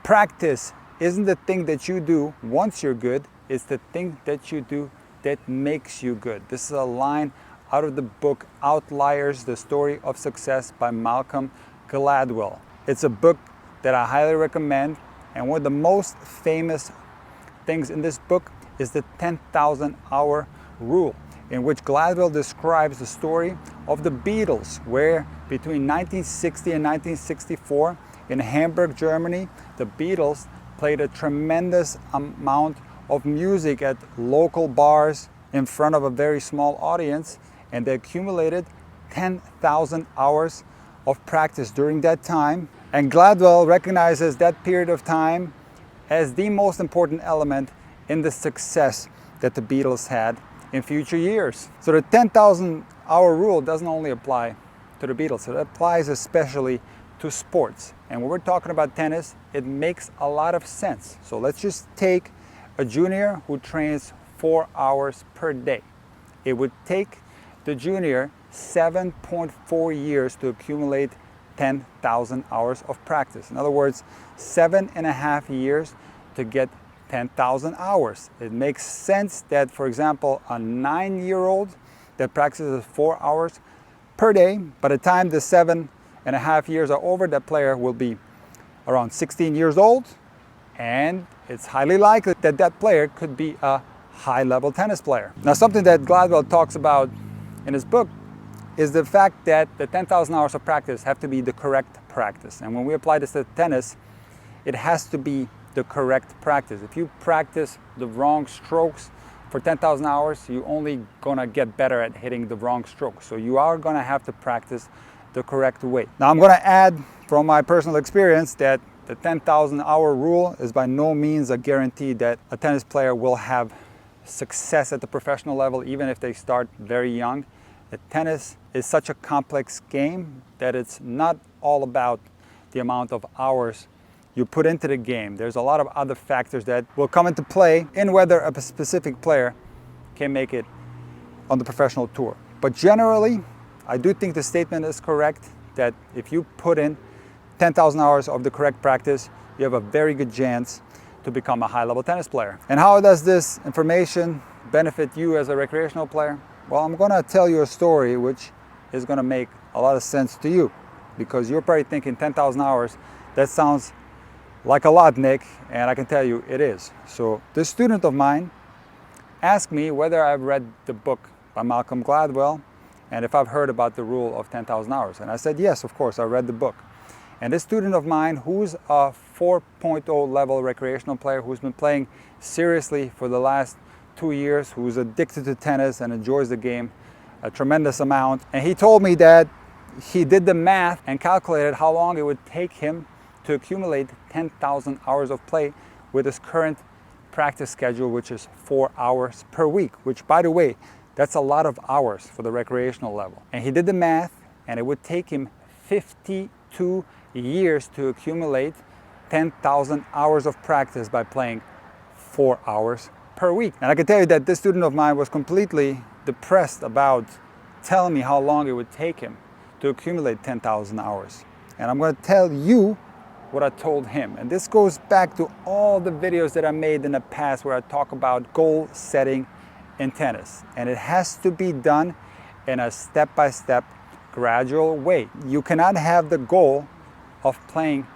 practice isn't the thing that you do once you're good, it's the thing that you do that makes you good. This is a line out of the book Outliers, The Story of Success by Malcolm Gladwell. It's a book that I highly recommend, and one of the most famous things in this book is the 10,000 hour rule, in which Gladwell describes the story of the Beatles, where between 1960 and 1964 in Hamburg, Germany, the Beatles played a tremendous amount of music at local bars in front of a very small audience, and they accumulated 10,000 hours of practice during that time. And Gladwell recognizes that period of time as the most important element in the success that the Beatles had in future years. So the 10,000 hour rule doesn't only apply to the Beatles, it applies especially to sports. And when we're talking about tennis, it makes a lot of sense. So let's just take a junior who trains 4 hours per day. It would take the junior 7.4 years to accumulate 10,000 hours of practice. In other words, 7.5 years to get 10,000 hours. It makes sense that, for example, a 9-year-old that practices 4 hours per day, by the time the 7.5 years are over, that player will be around 16 years old, and it's highly likely that that player could be a high-level tennis player. Now, something that Gladwell talks about in his book is the fact that the 10,000 hours of practice have to be the correct practice. And when we apply this to tennis, it has to be the correct practice. If you practice the wrong strokes for 10,000 hours, you're only gonna get better at hitting the wrong strokes. So you are gonna have to practice the correct way. Now, I'm gonna add from my personal experience that the 10,000 hour rule is by no means a guarantee that a tennis player will have success at the professional level, even if they start very young. Tennis is such a complex game that it's not all about the amount of hours you put into the game. There's a lot of other factors that will come into play in whether a specific player can make it on the professional tour. But generally, I do think the statement is correct that if you put in 10,000 hours of the correct practice, you have a very good chance to become a high-level tennis player. And how does this information benefit you as a recreational player? Well, I'm gonna tell you a story which is gonna make a lot of sense to you, because you're probably thinking 10,000 hours, that sounds like a lot, Nick, and I can tell you it is. So this student of mine asked me whether I've read the book by Malcolm Gladwell and if I've heard about the rule of 10,000 hours. And I said, yes, of course, I read the book. And this student of mine, who's a 4.0 level recreational player, who's been playing seriously for the last 2 years, who's addicted to tennis and enjoys the game a tremendous amount. And he told me that he did the math and calculated how long it would take him to accumulate 10,000 hours of play with his current practice schedule, which is 4 hours per week, which, by the way, that's a lot of hours for the recreational level. And he did the math, and it would take him 52 years to accumulate 10,000 hours of practice by playing 4 hours per week. And I can tell you that this student of mine was completely depressed about telling me how long it would take him to accumulate 10,000 hours. And I'm going to tell you what I told him. And this goes back to all the videos that I made in the past where I talk about goal setting in tennis. And it has to be done in a step-by-step, gradual way. You cannot have the goal of playing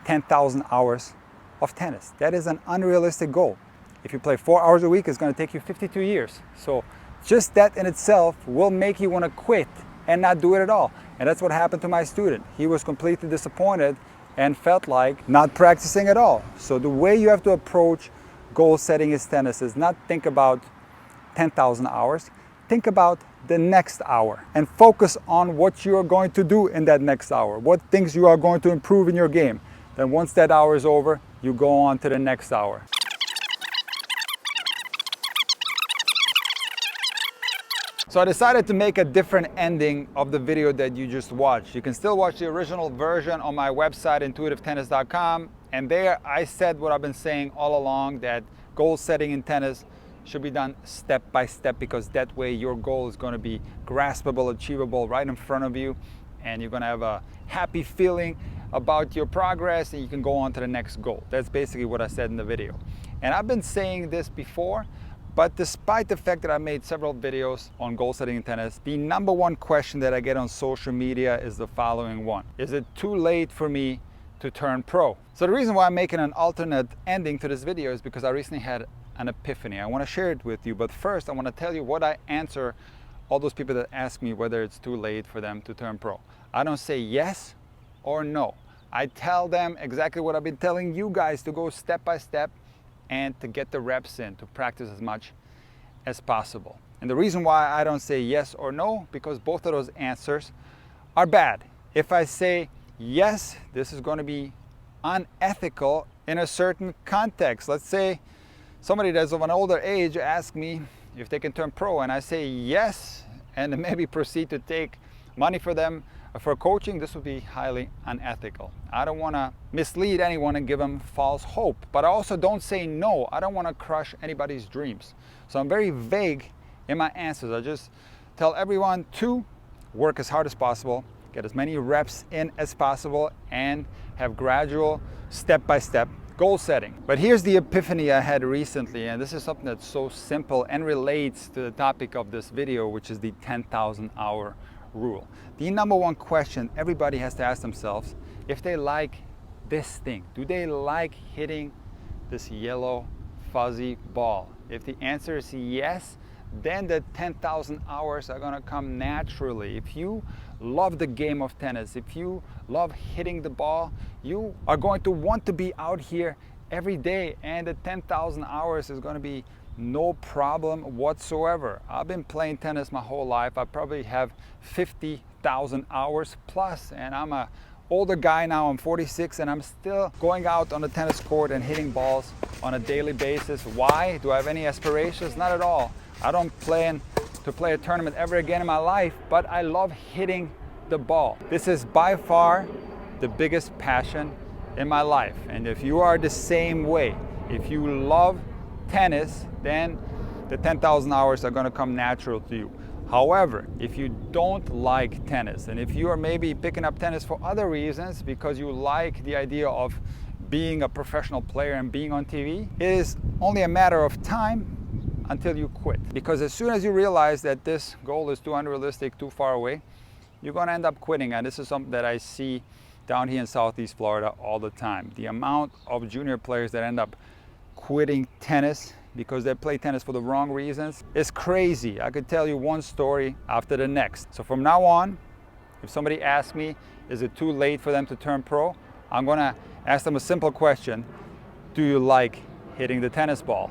10,000 hours of tennis. That is an unrealistic goal. If you play 4 hours a week, it's going to take you 52 years. So just that in itself will make you want to quit and not do it at all. And that's what happened to my student. He was completely disappointed and felt like not practicing at all. So the way you have to approach goal setting in tennis is not think about 10,000 hours, think about the next hour and focus on what you are going to do in that next hour, what things you are going to improve in your game. Then once that hour is over, you go on to the next hour. So I decided to make a different ending of the video that you just watched. You can still watch the original version on my website, intuitivetennis.com. And there I said what I've been saying all along, that goal setting in tennis should be done step by step, because that way your goal is going to be graspable, achievable right in front of you, and you're going to have a happy feeling about your progress and you can go on to the next goal. That's basically what I said in the video. And I've been saying this before, but despite the fact that I made several videos on goal setting in tennis, the number one question that I get on social media is the following one. Is it too late for me to turn pro? So the reason why I'm making an alternate ending to this video is because I recently had an epiphany. I want to share it with you, but first I want to tell you what I answer all those people that ask me whether it's too late for them to turn pro. I don't say yes or no. I tell them exactly what I've been telling you guys, to go step by step and to get the reps in, to practice as much as possible. And the reason why I don't say yes or no, because both of those answers are bad. If I say yes, this is going to be unethical in a certain context. Let's say somebody that's of an older age asks me if they can turn pro, and I say yes, and maybe proceed to take money for them for coaching. This would be highly unethical. I don't want to mislead anyone and give them false hope, but I also don't say no. I don't want to crush anybody's dreams. So I'm very vague in my answers. I just tell everyone to work as hard as possible, get as many reps in as possible, and have gradual step-by-step goal setting. But here's the epiphany I had recently, and this is something that's so simple and relates to the topic of this video, which is the 10,000 hour rule. The number one question everybody has to ask themselves, if they like this thing, do they like hitting this yellow fuzzy ball? If the answer is yes, then the 10,000 hours are gonna come naturally. If you love the game of tennis, if you love hitting the ball, you are going to want to be out here every day, and the 10,000 hours is going to be no problem whatsoever. I've been playing tennis my whole life. I probably have 50,000 hours plus, and I'm an older guy now. I'm 46, and I'm still going out on the tennis court and hitting balls on a daily basis. Why? Do I have any aspirations? Not at all. I don't plan to play a tournament ever again in my life, but I love hitting the ball. This is by far the biggest passion in my life. And if you are the same way, if you love tennis, then the 10,000 hours are going to come natural to you. However, if you don't like tennis, and if you are maybe picking up tennis for other reasons, because you like the idea of being a professional player and being on TV, it is only a matter of time until you quit. Because as soon as you realize that this goal is too unrealistic, too far away, you're going to end up quitting. And this is something that I see down here in Southeast Florida all the time. The amount of junior players that end up quitting tennis because they play tennis for the wrong reasons is crazy. I could tell you one story after the next. So from now on, if somebody asks me, is it too late for them to turn pro? I'm going to ask them a simple question. Do you like hitting the tennis ball?